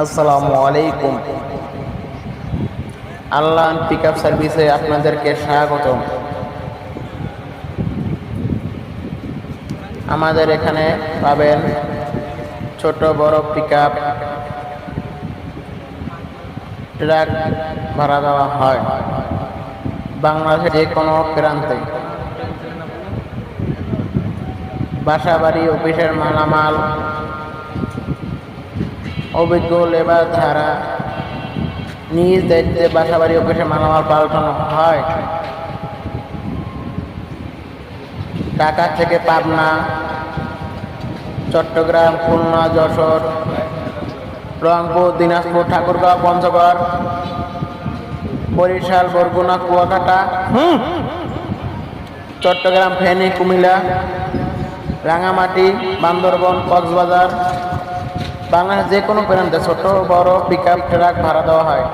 আসসালামু আলাইকুম। আল্লাহ পিকআপ সার্ভিসে আপনাদেরকে স্বাগতম। আমাদের এখানে পাবেন ছোট বড় পিকআপ, ট্রাক ভাড়া দেওয়া হয় বাংলাদেশের যে কোনো প্রান্তে। বাসা বাড়ি অফিসের মালামাল অভিজ্ঞ লেবার ধারা নিজ দায়িত্বে বাসা বাড়ি অফিসের মালামাল পাল্টানো হয়। ঢাকা থেকে পাবনা, চট্টগ্রাম, খুলনা, যশোর, রংপুর, দিনাজপুর, ঠাকুরগাঁও, পঞ্চগড়, বরিশাল, বরগুনা, কুয়াকাটা, চট্টগ্রাম, ফেনী, কুমিল্লা, রাঙামাটি, বান্দরবন, কক্সবাজার, বাংলাদেশের যে কোনো প্রান্তে ছোট বড় পিকআপ ট্রাক ভাড়া দেওয়া হয়।